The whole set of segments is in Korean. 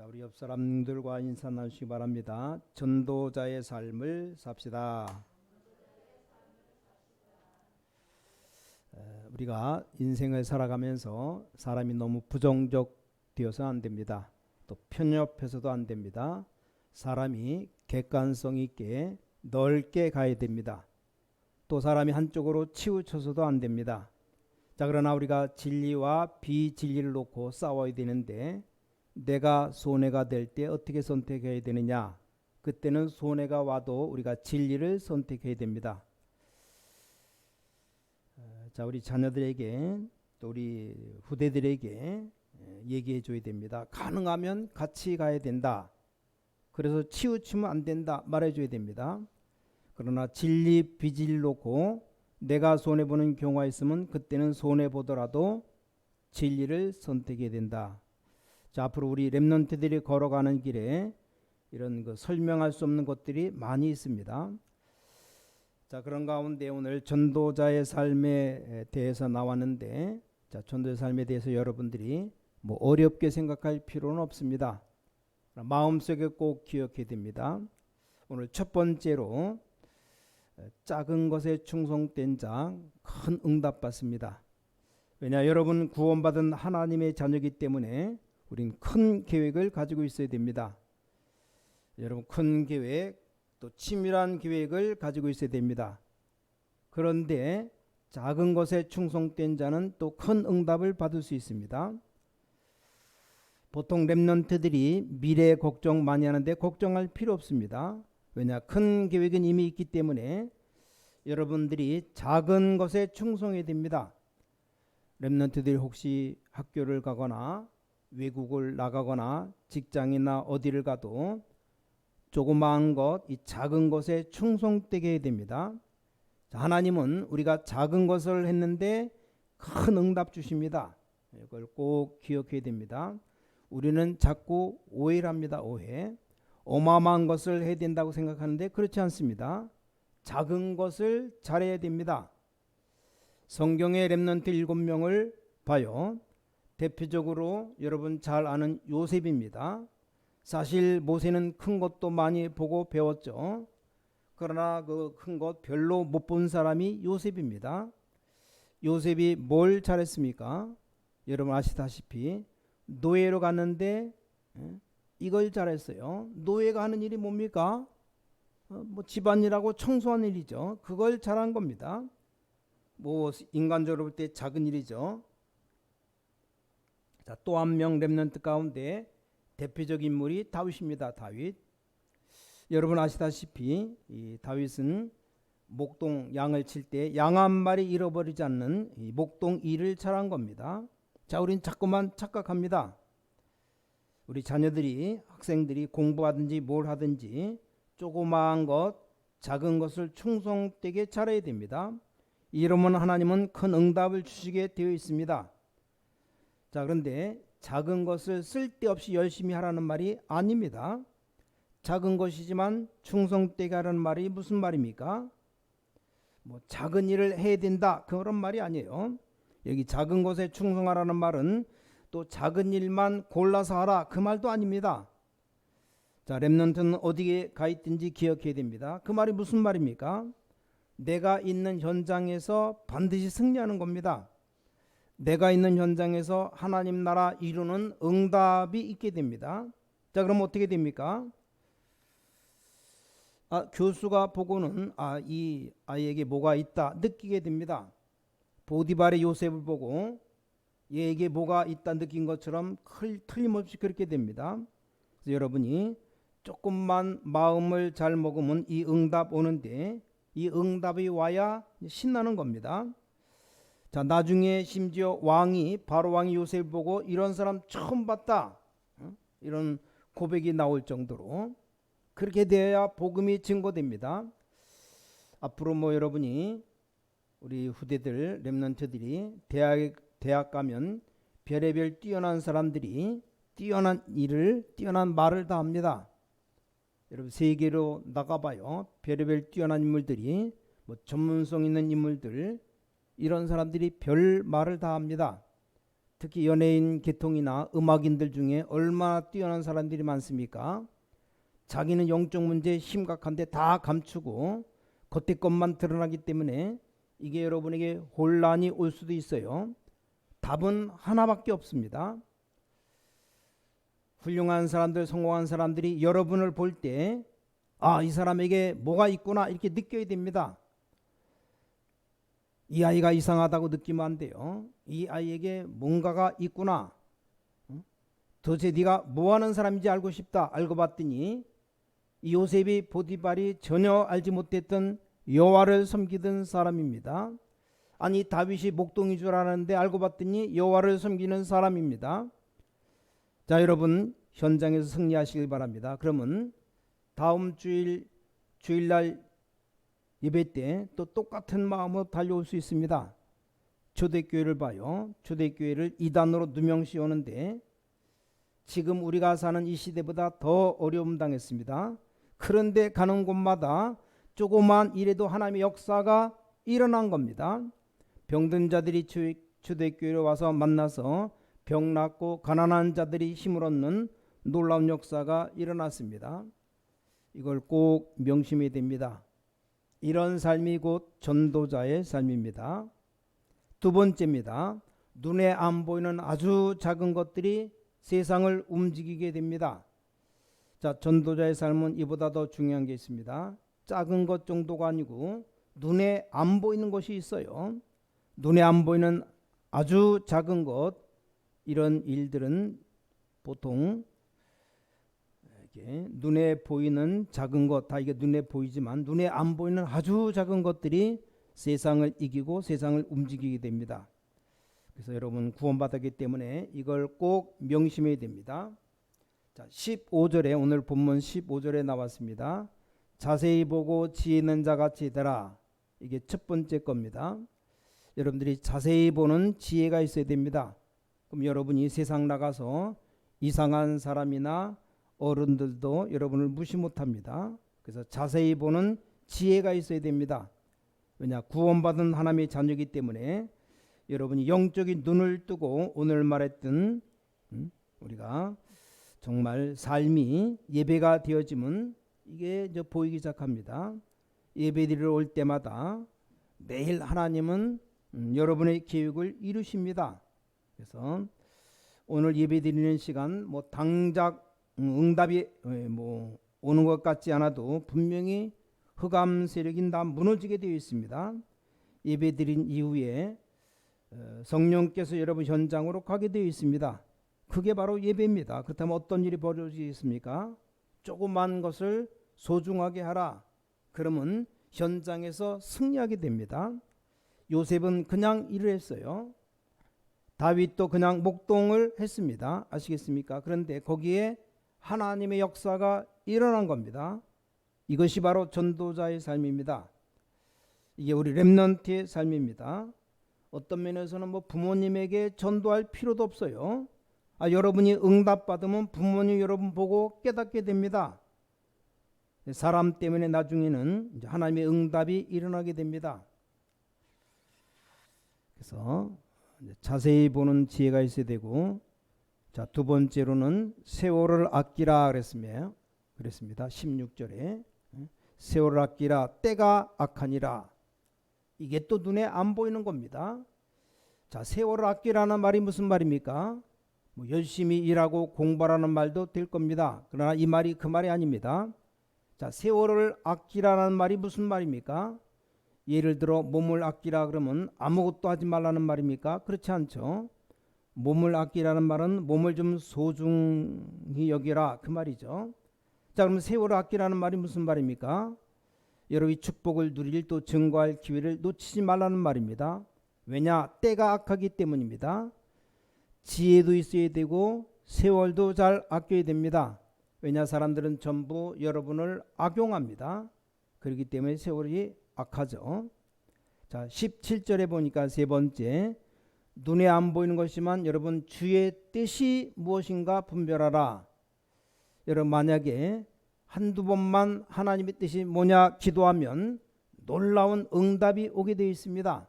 자, 우리 옆 사람들과 인사 나누시기 바랍니다. 전도자의 삶을 삽시다. 우리가 인생을 살아가면서 사람이 너무 부정적 되어서 안 됩니다. 또 편협해서도 안 됩니다. 사람이 객관성 있게 넓게 가야 됩니다. 또 사람이 한쪽으로 치우쳐서도 안 됩니다. 자, 그러나 우리가 진리와 비진리를 놓고 싸워야 되는데 내가 손해가 될 때 어떻게 선택해야 되느냐? 그때는 손해가 와도 우리가 진리를 선택해야 됩니다. 자, 우리 자녀들에게 또 우리 후대들에게 얘기해 줘야 됩니다. 가능하면 같이 가야 된다. 그래서 치우치면 안 된다 말해 줘야 됩니다. 그러나 진리 비진리를 놓고 내가 손해보는 경우가 있으면 그때는 손해보더라도 진리를 선택해야 된다. 자, 앞으로 우리 렘넌트들이 걸어가는 길에 이런 설명할 수 없는 것들이 많이 있습니다. 자, 그런 가운데 오늘 전도자의 삶에 대해서 나왔는데, 자, 전도자의 삶에 대해서 여러분들이 뭐 어렵게 생각할 필요는 없습니다. 마음속에 꼭 기억해야 됩니다. 오늘 첫 번째로 작은 것에 충성된 자 큰 응답 받습니다. 왜냐, 여러분 구원받은 하나님의 자녀이기 때문에 우린 큰 계획을 가지고 있어야 됩니다. 여러분 큰 계획, 또 치밀한 계획을 가지고 있어야 됩니다. 그런데 작은 것에 충성된 자는 또 큰 응답을 받을 수 있습니다. 보통 렘넌트들이 미래 걱정 많이 하는데 걱정할 필요 없습니다. 왜냐, 큰 계획은 이미 있기 때문에 여러분들이 작은 것에 충성해야 됩니다. 렘넌트들이 혹시 학교를 가거나 외국을 나가거나 직장이나 어디를 가도 조그마한 것, 이 작은 것에 충성되게 해야 됩니다. 하나님은 우리가 작은 것을 했는데 큰 응답 주십니다. 이걸 꼭 기억해야 됩니다. 우리는 자꾸 오해를 합니다. 오해. 어마어마한 것을 해야 된다고 생각하는데 그렇지 않습니다. 작은 것을 잘해야 됩니다. 성경의 렘넌트 7명을 봐요. 대표적으로 여러분 잘 아는 요셉입니다. 사실 모세는 큰 것도 많이 보고 배웠죠. 그러나 그 큰 것 별로 못 본 사람이 요셉입니다. 요셉이 뭘 잘했습니까? 여러분 아시다시피 노예로 갔는데 이걸 잘했어요. 노예가 하는 일이 뭡니까? 뭐 집안일하고 청소하는 일이죠. 그걸 잘한 겁니다. 뭐 인간적으로 볼 때 작은 일이죠. 자, 또 한 명 렘넌트 가운데 대표적 인물이 다윗입니다. 다윗. 여러분 아시다시피 이 다윗은 목동 양을 칠 때 양 한 마리 잃어버리지 않는 이 목동 일을 잘한 겁니다. 자, 우린 자꾸만 착각합니다. 우리 자녀들이 학생들이 공부하든지 뭘 하든지 조그마한 것, 작은 것을 충성되게 잘해야 됩니다. 이러면 하나님은 큰 응답을 주시게 되어 있습니다. 자, 그런데 작은 것을 쓸데없이 열심히 하라는 말이 아닙니다. 작은 것이지만 충성되게 하라는 말이 무슨 말입니까? 뭐 작은 일을 해야 된다 그런 말이 아니에요. 여기 작은 것에 충성하라는 말은 또 작은 일만 골라서 하라 그 말도 아닙니다. 자, 렘넌트는 어디에 가 있든지 기억해야 됩니다. 그 말이 무슨 말입니까? 내가 있는 현장에서 반드시 승리하는 겁니다. 내가 있는 현장에서 하나님 나라 이루는 응답이 있게 됩니다. 자, 그럼 어떻게 됩니까? 교수가 보고는 이 아이에게 뭐가 있다 느끼게 됩니다. 보디발의 요셉을 보고 얘에게 뭐가 있다 느낀 것처럼 틀림없이 그렇게 됩니다. 그래서 여러분이 조금만 마음을 잘 먹으면 이 응답 오는데 이 응답이 와야 신나는 겁니다. 자, 나중에 심지어 바로 왕이 요셉을 보고 이런 사람 처음 봤다 이런 고백이 나올 정도로 그렇게 되어야 복음이 증거됩니다. 앞으로 뭐 여러분이 우리 후대들 렘넌트들이 대학 가면 별의별 뛰어난 사람들이 뛰어난 일을 뛰어난 말을 다 합니다. 여러분 세계로 나가봐요. 별의별 뛰어난 인물들이 뭐 전문성 있는 인물들 이런 사람들이 별 말을 다 합니다. 특히 연예인 계통이나 음악인들 중에 얼마나 뛰어난 사람들이 많습니까? 자기는 영적 문제 심각한데 다 감추고 겉에 것만 드러나기 때문에 이게 여러분에게 혼란이 올 수도 있어요. 답은 하나밖에 없습니다. 훌륭한 사람들, 성공한 사람들이 여러분을 볼 때 이 사람에게 뭐가 있구나 이렇게 느껴야 됩니다. 이 아이가 이상하다고 느끼면 안 돼요. 이 아이에게 뭔가가 있구나. 도대체 네가 뭐하는 사람인지 알고 싶다. 알고 봤더니 이 요셉이 보디발이 전혀 알지 못했던 여호와를 섬기던 사람입니다. 아니 다윗이 목동인 줄 알았는데 알고 봤더니 여호와를 섬기는 사람입니다. 자, 여러분 현장에서 승리하시길 바랍니다. 그러면 다음 주일날 예배 때 또 똑같은 마음으로 달려올 수 있습니다. 초대교회를 봐요. 초대교회를 이단으로 누명시 오는데 지금 우리가 사는 이 시대보다 더 어려움 당했습니다. 그런데 가는 곳마다 조그만 일에도 하나님의 역사가 일어난 겁니다. 병든 자들이 초대교회로 와서 만나서 병 낫고 가난한 자들이 힘을 얻는 놀라운 역사가 일어났습니다. 이걸 꼭 명심해야 됩니다. 이런 삶이 곧 전도자의 삶입니다. 두 번째입니다. 눈에 안 보이는 아주 작은 것들이 세상을 움직이게 됩니다. 자, 전도자의 삶은 이보다 더 중요한 게 있습니다. 작은 것 정도가 아니고 눈에 안 보이는 것이 있어요. 눈에 안 보이는 아주 작은 것, 이런 일들은 보통 이렇게 눈에 보이는 작은 것, 다 이게 눈에 보이지만 눈에 안 보이는 아주 작은 것들이 세상을 이기고 세상을 움직이게 됩니다. 그래서 여러분 구원받았기 때문에 이걸 꼭 명심해야 됩니다. 자, 15절에 오늘 본문 15절에 나왔습니다. 자세히 보고 지혜 있는 자같이 되라. 이게 첫 번째 겁니다. 여러분들이 자세히 보는 지혜가 있어야 됩니다. 그럼 여러분이 세상 나가서 이상한 사람이나 어른들도 여러분을 무시 못합니다. 그래서 자세히 보는 지혜가 있어야 됩니다. 왜냐, 구원받은 하나님의 자녀이기 때문에 여러분이 영적인 눈을 뜨고 오늘 말했던 우리가 정말 삶이 예배가 되어지면 이게 이제 보이기 시작합니다. 예배드리러 올 때마다 매일 하나님은 여러분의 계획을 이루십니다. 그래서 오늘 예배드리는 시간 뭐 당장 응답이 오는 것 같지 않아도 분명히 흑암 세력이 다 무너지게 되어 있습니다. 예배드린 이후에 성령께서 여러분 현장으로 가게 되어 있습니다. 그게 바로 예배입니다. 그렇다면 어떤 일이 벌어지겠습니까? 조그만 것을 소중하게 하라. 그러면 현장에서 승리하게 됩니다. 요셉은 그냥 일을 했어요. 다윗도 그냥 목동을 했습니다. 아시겠습니까? 그런데 거기에 하나님의 역사가 일어난 겁니다. 이것이 바로 전도자의 삶입니다. 이게 우리 렘넌트의 삶입니다. 어떤 면에서는 뭐 부모님에게 전도할 필요도 없어요. 여러분이 응답받으면 부모님 여러분 보고 깨닫게 됩니다. 사람 때문에 나중에는 이제 하나님의 응답이 일어나게 됩니다. 그래서 자세히 보는 지혜가 있어야 되고, 자, 두 번째로는 세월을 아끼라 그랬습니다. 16절에 세월을 아끼라 때가 악하니라. 이게 또 눈에 안 보이는 겁니다. 자, 세월을 아끼라는 말이 무슨 말입니까? 뭐 열심히 일하고 공부하라는 말도 될 겁니다. 그러나 이 말이 그 말이 아닙니다. 자, 세월을 아끼라는 말이 무슨 말입니까? 예를 들어 몸을 아끼라 그러면 아무것도 하지 말라는 말입니까? 그렇지 않죠. 몸을 아끼라는 말은 몸을 좀 소중히 여기라 그 말이죠. 자, 그럼 세월을 아끼라는 말이 무슨 말입니까? 여러분이 축복을 누릴 또 증거할 기회를 놓치지 말라는 말입니다. 왜냐? 때가 악하기 때문입니다. 지혜도 있어야 되고 세월도 잘 아껴야 됩니다. 왜냐? 사람들은 전부 여러분을 악용합니다. 그렇기 때문에 세월이 악하죠. 자, 17절에 보니까 세 번째, 눈에 안 보이는 것이지만 여러분 주의 뜻이 무엇인가 분별하라. 여러분 만약에 한두 번만 하나님의 뜻이 뭐냐 기도하면 놀라운 응답이 오게 되어 있습니다.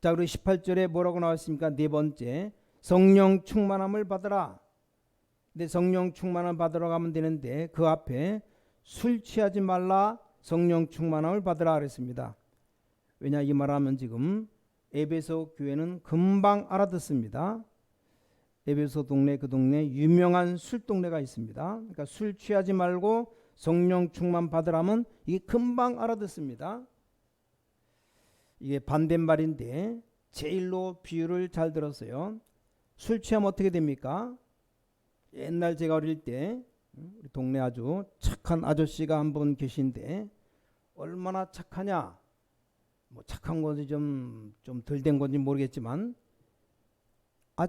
자, 그리고 18절에 뭐라고 나왔습니까? 네 번째, 성령 충만함을 받으라. 근데 성령 충만함을 받으러 가면 되는데 그 앞에 술 취하지 말라, 성령 충만함을 받으라 그랬습니다. 왜냐, 이 말하면 지금 에베소 교회는 금방 알아듣습니다. 에베소 동네, 그 동네 유명한 술 동네가 있습니다. 그러니까 술 취하지 말고 성령 충만 받으라면 이게 금방 알아듣습니다. 이게 반대말인데 제일로 비유를 잘 들었어요. 술 취하면 어떻게 됩니까? 옛날 제가 어릴 때 우리 동네 아주 착한 아저씨가 한 분 계신데 얼마나 착하냐, 뭐 착한 건지 좀 덜 된 건지 모르겠지만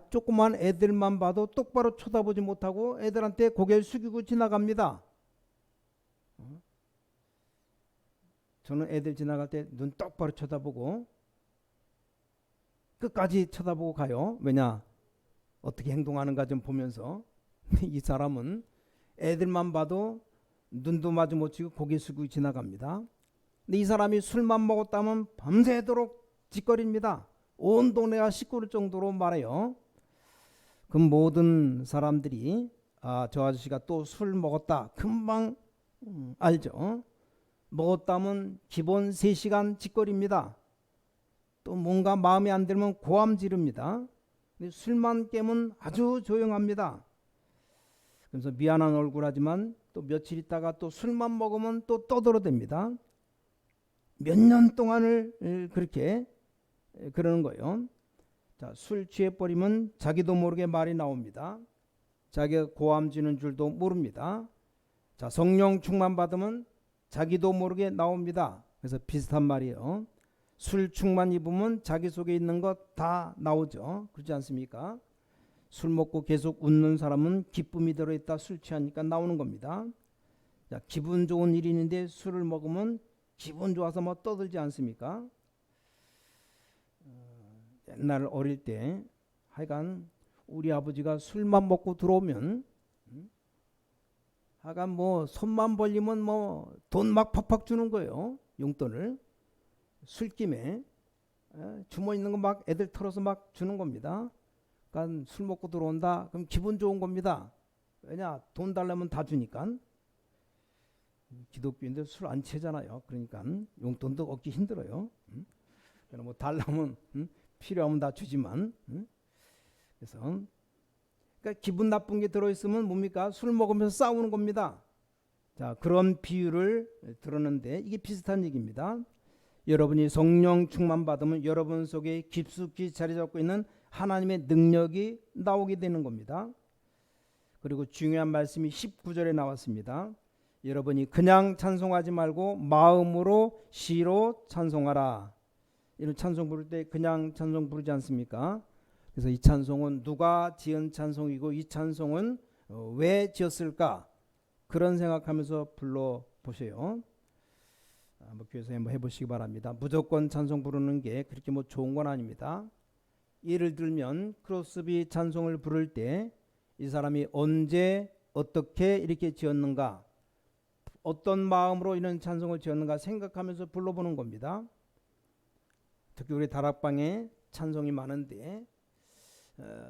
조그만 애들만 봐도 똑바로 쳐다보지 못하고 애들한테 고개를 숙이고 지나갑니다. 저는 애들 지나갈 때 눈 똑바로 쳐다보고 끝까지 쳐다보고 가요. 왜냐, 어떻게 행동하는가 좀 보면서. 이 사람은 애들만 봐도 눈도 마주 못 치고 고개 숙이고 지나갑니다. 근데 이 사람이 술만 먹었다면 밤새도록 짓거립니다. 온 동네가 시끄러울 정도로 말해요. 그 모든 사람들이 저 아저씨가 또 술 먹었다 금방 알죠. 먹었다면 기본 3시간 짓거립니다. 또 뭔가 마음에 안 들면 고함 지릅니다. 근데 술만 깨면 아주 조용합니다. 그래서 미안한 얼굴 하지만 또 며칠 있다가 또 술만 먹으면 또 떠들어댑니다. 몇 년 동안을 그렇게 그러는 거예요. 자, 술 취해버리면 자기도 모르게 말이 나옵니다. 자기가 고함 지는 줄도 모릅니다. 자, 성령 충만 받으면 자기도 모르게 나옵니다. 그래서 비슷한 말이에요. 술 충만 입으면 자기 속에 있는 것 다 나오죠. 그렇지 않습니까? 술 먹고 계속 웃는 사람은 기쁨이 들어있다, 술 취하니까 나오는 겁니다. 자, 기분 좋은 일이 있는데 술을 먹으면 기분 좋아서 뭐 떠들지 않습니까? 옛날 어릴 때 하여간 우리 아버지가 술만 먹고 들어오면 하여간 뭐 손만 벌리면 뭐 돈 막 팍팍 주는 거예요. 용돈을. 술김에 주머니 있는 거 막 애들 털어서 막 주는 겁니다. 그러니까 술 먹고 들어온다 그럼 기분 좋은 겁니다. 왜냐, 돈 달라면 다 주니까. 기독교인데 술 안 취하잖아요. 그러니까 용돈도 얻기 힘들어요. 그러나 뭐 달라면 필요하면 다 주지만. 그래서 그러니까 기분 나쁜 게 들어있으면 뭡니까? 술 먹으면서 싸우는 겁니다. 자, 그런 비유를 들었는데 이게 비슷한 얘기입니다. 여러분이 성령 충만 받으면 여러분 속에 깊숙이 자리 잡고 있는 하나님의 능력이 나오게 되는 겁니다. 그리고 중요한 말씀이 19절에 나왔습니다. 여러분이 그냥 찬송하지 말고 마음으로 시로 찬송하라. 이런 찬송 부를 때 그냥 찬송 부르지 않습니까? 그래서 이 찬송은 누가 지은 찬송이고 이 찬송은 왜 지었을까? 그런 생각하면서 불러보세요. 한번 교회에서 한번 해보시기 바랍니다. 무조건 찬송 부르는 게 그렇게 뭐 좋은 건 아닙니다. 예를 들면 크로스비 찬송을 부를 때 이 사람이 언제 어떻게 이렇게 지었는가, 어떤 마음으로 이런 찬송을 지었는가 생각하면서 불러보는 겁니다. 특히 우리 다락방에 찬송이 많은데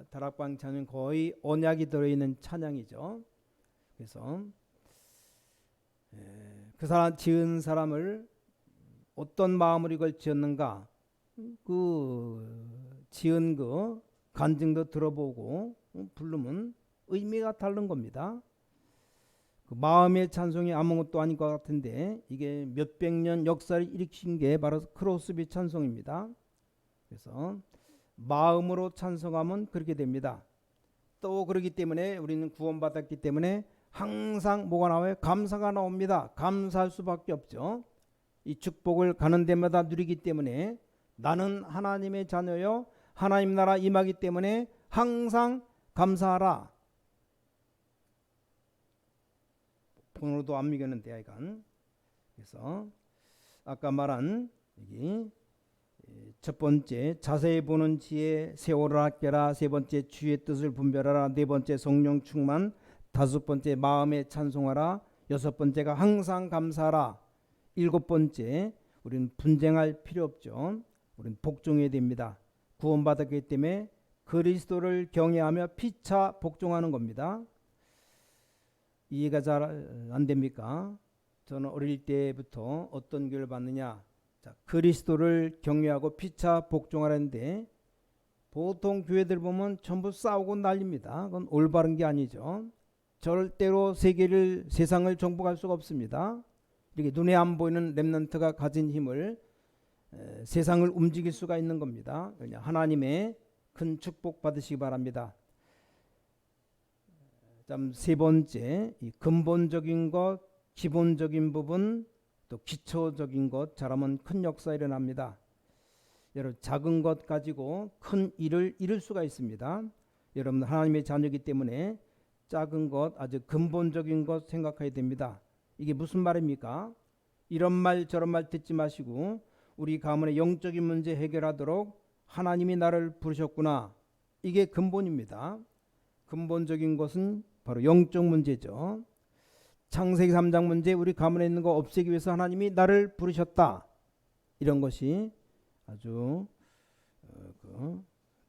다락방 찬양 거의 언약이 들어있는 찬양이죠. 그래서 그 사람 지은 사람을 어떤 마음으로 이걸 지었는가, 그 지은 그 간증도 들어보고 부르면 의미가 다른 겁니다. 그 마음의 찬송이 아무것도 아닌 것 같은데 이게 몇백 년 역사를 일으킨 게 바로 크로스비 찬송입니다. 그래서 마음으로 찬송하면 그렇게 됩니다. 또 그렇기 때문에 우리는 구원받았기 때문에 항상 뭐가 나와요? 감사가 나옵니다. 감사할 수밖에 없죠. 이 축복을 가는 데마다 누리기 때문에 나는 하나님의 자녀요 하나님 나라 임하기 때문에 항상 감사하라. 번호도 안 미겼는데 하여간. 그래서 아까 말한 여기 첫 번째 자세히 보는 지혜, 세월을 아껴라. 세 번째 주의 뜻을 분별하라. 네 번째 성령 충만. 다섯 번째 마음에 찬송하라. 여섯 번째가 항상 감사하라. 일곱 번째 우리는 분쟁할 필요 없죠. 우리는 복종해야 됩니다. 구원받았기 때문에 그리스도를 경외하며 피차 복종하는 겁니다. 이해가 잘 안 됩니까? 저는 어릴 때부터 어떤 교육을 받느냐, 자, 그리스도를 경외하고 피차 복종하라는데 보통 교회들 보면 전부 싸우고 난립니다. 그건 올바른 게 아니죠. 절대로 세상을 정복할 수가 없습니다. 이렇게 눈에 안 보이는 렘넌트가 가진 힘을 세상을 움직일 수가 있는 겁니다. 그냥 하나님의 큰 축복 받으시기 바랍니다. 세 번째, 이 근본적인 것, 기본적인 부분, 또 기초적인 것 잘하면 큰 역사 일어납니다. 여러분, 작은 것 가지고 큰 일을 이룰 수가 있습니다. 여러분, 하나님의 자녀이기 때문에 작은 것, 아주 근본적인 것 생각해야 됩니다. 이게 무슨 말입니까? 이런 말 저런 말 듣지 마시고 우리 가문의 영적인 문제 해결하도록 하나님이 나를 부르셨구나. 이게 근본입니다. 근본적인 것은 바로 영적 문제죠. 창세기 3장 문제, 우리 가문에 있는 거 없애기 위해서 하나님이 나를 부르셨다. 이런 것이 아주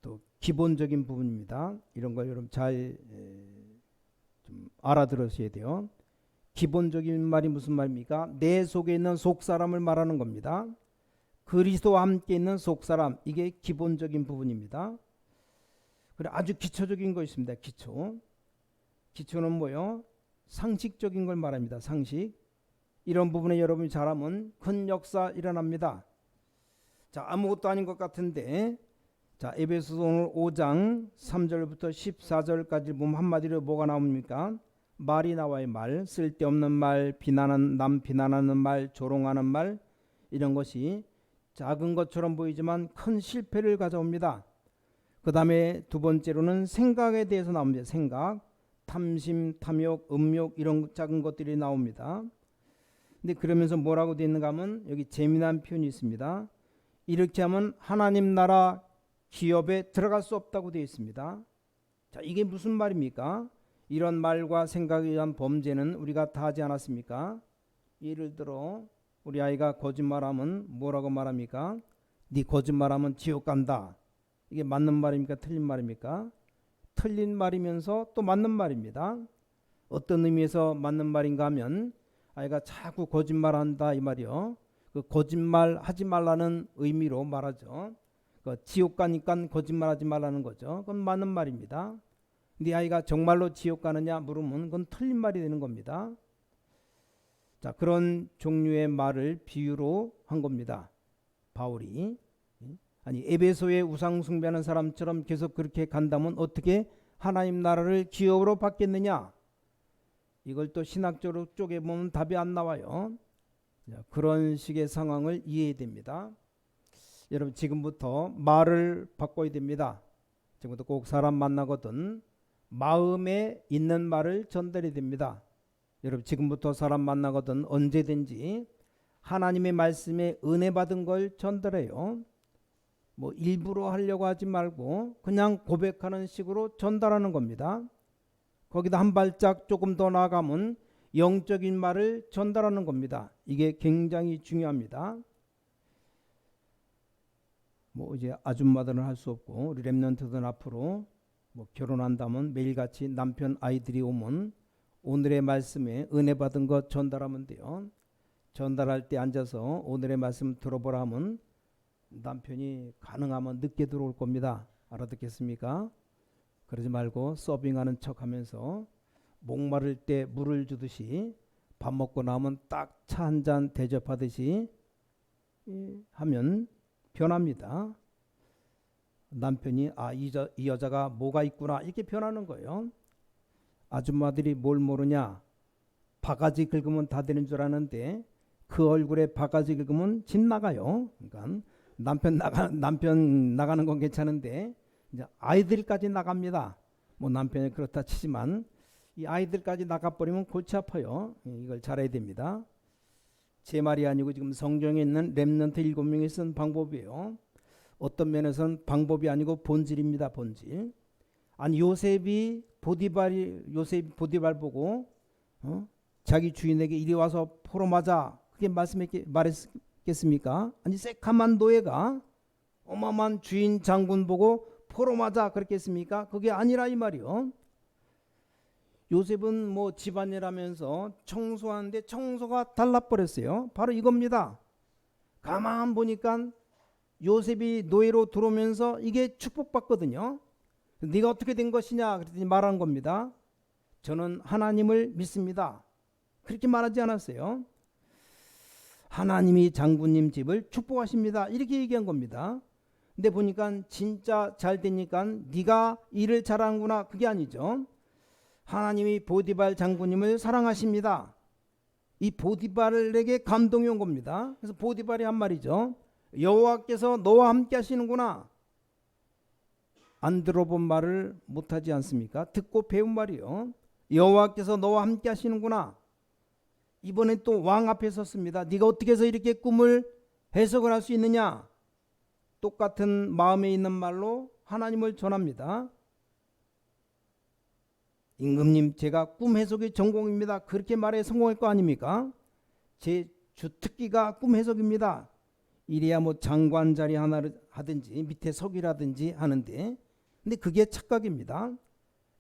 또 기본적인 부분입니다. 이런 걸 여러분 잘 좀 알아들으셔야 돼요. 기본적인 말이 무슨 말입니까? 내 속에 있는 속사람을 말하는 겁니다. 그리스도와 함께 있는 속사람, 이게 기본적인 부분입니다. 그래, 아주 기초적인 거 있습니다. 기초는 뭐요? 상식적인 걸 말합니다. 상식. 이런 부분에 여러분이 잘하면 큰 역사 일어납니다. 자, 아무것도 아닌 것 같은데, 자, 에베소서 오늘 5장 3절부터 14절까지 보면 한마디로 뭐가 나옵니까? 말이 나와요. 말. 쓸데없는 말, 남 비난하는 말, 조롱하는 말, 이런 것이 작은 것처럼 보이지만 큰 실패를 가져옵니다. 그 다음에 두 번째로는 생각에 대해서 나옵니다. 생각, 탐심, 탐욕, 음욕, 이런 작은 것들이 나옵니다. 근데 그러면서 뭐라고 되어 있는가 하면 여기 재미난 표현이 있습니다. 이렇게 하면 하나님 나라 기업에 들어갈 수 없다고 되어 있습니다. 자, 이게 무슨 말입니까? 이런 말과 생각에 의한 범죄는 우리가 다 하지 않았습니까? 예를 들어 우리 아이가 거짓말하면 뭐라고 말합니까? 네 거짓말하면 지옥 간다. 이게 맞는 말입니까? 틀린 말입니까? 틀린 말이면서 또 맞는 말입니다. 어떤 의미에서 맞는 말인가 하면 아이가 자꾸 거짓말한다 이 말이요. 그 거짓말 하지 말라는 의미로 말하죠. 그 지옥 가니까 거짓말하지 말라는 거죠. 그건 맞는 말입니다. 네 아이가 정말로 지옥 가느냐 물으면 그건 틀린 말이 되는 겁니다. 자, 그런 종류의 말을 비유로 한 겁니다. 바울이. 아니, 에베소에 우상 숭배하는 사람처럼 계속 그렇게 간다면 어떻게 하나님 나라를 기업으로 받겠느냐? 이걸 또 신학적으로 쪼개보면 답이 안 나와요. 자, 그런 식의 상황을 이해해야 됩니다. 여러분, 지금부터 말을 바꿔야 됩니다. 지금부터 꼭 사람 만나거든 마음에 있는 말을 전달해야 됩니다. 여러분, 지금부터 사람 만나거든 언제든지 하나님의 말씀에 은혜 받은 걸 전달해요. 뭐 일부러 하려고 하지 말고 그냥 고백하는 식으로 전달하는 겁니다. 거기다 한 발짝 조금 더 나아가면 영적인 말을 전달하는 겁니다. 이게 굉장히 중요합니다. 뭐 이제 아줌마들은 할 수 없고 우리 렘넌트들은 앞으로 뭐 결혼한다면 매일같이 남편 아이들이 오면 오늘의 말씀에 은혜 받은 것 전달하면 돼요. 전달할 때 앉아서 오늘의 말씀 들어보라 하면 남편이 가능하면 늦게 들어올 겁니다. 알아듣겠습니까? 그러지 말고 서빙하는 척하면서 목마를 때 물을 주듯이 밥 먹고 나면 딱 차 한 잔 대접하듯이 하면 변합니다. 남편이 이 여자가 뭐가 있구나 이렇게 변하는 거예요. 아줌마들이 뭘 모르냐? 바가지 긁으면 다 되는 줄 아는데 그 얼굴에 바가지 긁으면 집 나가요. 그러니까 남편 나가는 건 괜찮은데 이제 아이들까지 나갑니다. 뭐 남편이 그렇다 치지만 이 아이들까지 나가버리면 골치 아파요. 이걸 잘해야 됩니다. 제 말이 아니고 지금 성경에 있는 렘넌트 7명이 쓴 방법이에요. 어떤 면에서는 방법이 아니고 본질입니다. 본질. 아니 요셉이 보디발 보고 자기 주인에게 이리 와서 포로 맞아 그게 말했겠습니까? 아니 새카만 노예가 어마어마한 주인 장군 보고 포로 맞아 그랬겠습니까? 그게 아니라 이 말이요. 요셉은 뭐 집안일 하면서 청소하는데 청소가 달라버렸어요. 바로 이겁니다. 가만 보니까 요셉이 노예로 들어오면서 이게 축복받거든요. 네가 어떻게 된 것이냐 그랬더니 말한 겁니다. 저는 하나님을 믿습니다. 그렇게 말하지 않았어요. 하나님이 장군님 집을 축복하십니다. 이렇게 얘기한 겁니다. 근데 보니까 진짜 잘 되니까 네가 일을 잘하는구나 그게 아니죠. 하나님이 보디발 장군님을 사랑하십니다. 이 보디발에게 감동이 온 겁니다. 그래서 보디발이 한 말이죠. 여호와께서 너와 함께 하시는구나. 안 들어본 말을 못하지 않습니까? 듣고 배운 말이요. 여호와께서 너와 함께 하시는구나. 이번에 또 왕 앞에 섰습니다. 네가 어떻게 해서 이렇게 꿈을 해석을 할 수 있느냐. 똑같은 마음에 있는 말로 하나님을 전합니다. 임금님 제가 꿈 해석이 전공입니다. 그렇게 말해 성공할 거 아닙니까? 제 주특기가 꿈 해석입니다. 이래야 뭐 장관 자리 하나를 하든지 밑에 석이라든지 하는데, 근데 그게 착각입니다.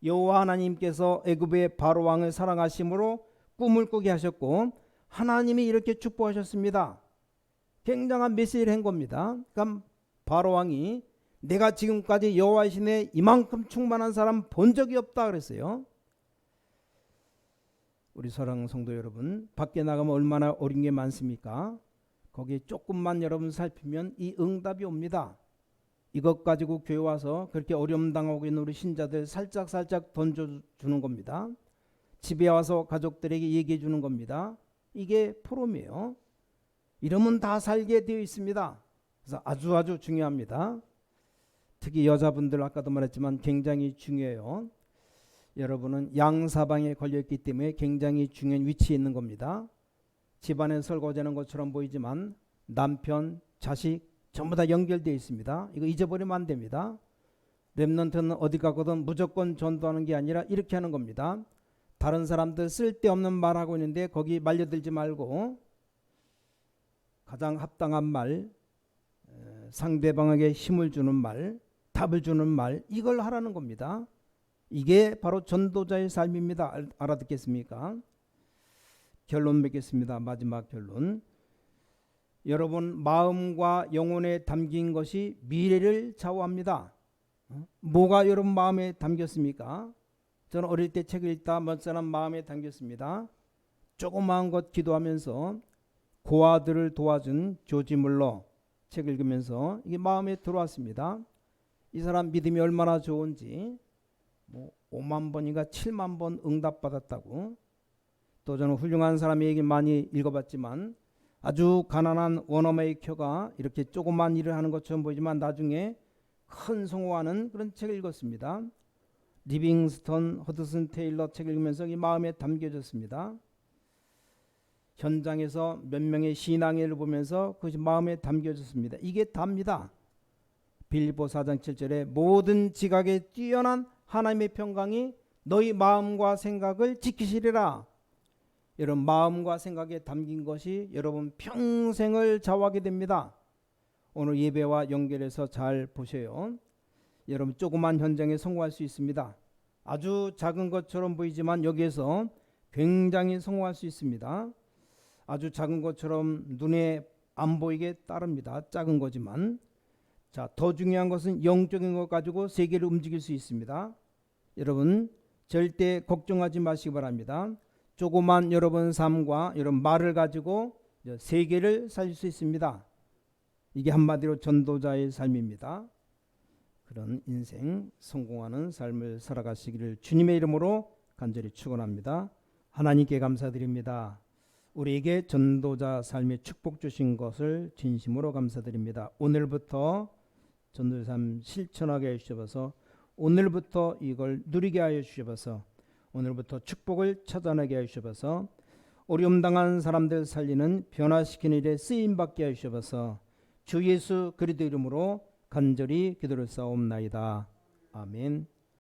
여호와 하나님께서 애굽의 바로 왕을 사랑하심으로 꿈을 꾸게 하셨고 하나님이 이렇게 축복하셨습니다. 굉장한 메시지를 한 겁니다. 그러니까 바로 왕이 내가 지금까지 여호와이시네 이만큼 충만한 사람 본 적이 없다 그랬어요. 우리 사랑하는 성도 여러분, 밖에 나가면 얼마나 어린 게 많습니까? 거기에 조금만 여러분 살피면 이 응답이 옵니다. 이것 가지고 교회 와서 그렇게 어려움 당하고 있는 우리 신자들 살짝 던져주는 겁니다. 집에 와서 가족들에게 얘기해 주는 겁니다. 이게 포럼이에요. 이러면 다 살게 되어 있습니다. 그래서 아주 중요합니다. 특히 여자분들 아까도 말했지만 굉장히 중요해요. 여러분은 양사방에 걸려있기 때문에 굉장히 중요한 위치에 있는 겁니다. 집안에 설거지하는 것처럼 보이지만 남편, 자식 전부 다 연결되어 있습니다. 이거 잊어버리면 안 됩니다. 렘넌트는 어디 가거든 무조건 전도하는 게 아니라 이렇게 하는 겁니다. 다른 사람들 쓸데없는 말하고 있는데 거기 말려들지 말고 가장 합당한 말, 상대방에게 힘을 주는 말, 답을 주는 말, 이걸 하라는 겁니다. 이게 바로 전도자의 삶입니다. 알아듣겠습니까? 결론 맺겠습니다. 마지막 결론. 여러분 마음과 영혼에 담긴 것이 미래를 좌우합니다. 뭐가 여러분 마음에 담겼습니까? 저는 어릴 때 책을 읽다 몇 사람 마음에 담겼습니다. 조그마한 것 기도하면서 고아들을 도와준 조지 물러 책 읽으면서 이게 마음에 들어왔습니다. 이 사람 믿음이 얼마나 좋은지, 뭐 5만 번인가 7만 번 응답받았다고. 또 저는 훌륭한 사람의 얘기 많이 읽어봤지만 아주 가난한 원어메이커가 이렇게 조그만 일을 하는 것처럼 보이지만 나중에 큰 성공하는 그런 책을 읽었습니다. 리빙스턴 허드슨 테일러 책 읽으면서 이 마음에 담겨졌습니다. 현장에서 몇 명의 신앙인을 보면서 그것이 마음에 담겨졌습니다. 이게 답니다. 빌립보 4장 7절에 모든 지각에 뛰어난 하나님의 평강이 너희 마음과 생각을 지키시리라. 여러분 마음과 생각에 담긴 것이 여러분 평생을 좌우하게 됩니다. 오늘 예배와 연결해서 잘 보세요. 여러분 조그만 현장에 성공할 수 있습니다. 아주 작은 것처럼 보이지만 여기에서 굉장히 성공할 수 있습니다. 아주 작은 것처럼 눈에 안 보이게 따릅니다. 작은 거지만. 자, 더 중요한 것은 영적인 것 가지고 세계를 움직일 수 있습니다. 여러분 절대 걱정하지 마시기 바랍니다. 조그만 여러분 삶과 여러분 말을 가지고 세계를 살릴 수 있습니다. 이게 한마디로 전도자의 삶입니다. 그런 인생 성공하는 삶을 살아가시기를 주님의 이름으로 간절히 축원합니다. 하나님께 감사드립니다. 우리에게 전도자 삶의 축복 주신 것을 진심으로 감사드립니다. 오늘부터 전도자 삶 실천하게 해주셔서 오늘부터 이걸 누리게 하여 주셔서 오늘부터 축복을 찾아내게 해주셔서 어려움 당한 사람들 살리는 변화시키는 일에 쓰임받게 해주셔서 주 예수 그리스도 이름으로 간절히 기도를 싸움나이다. 아멘.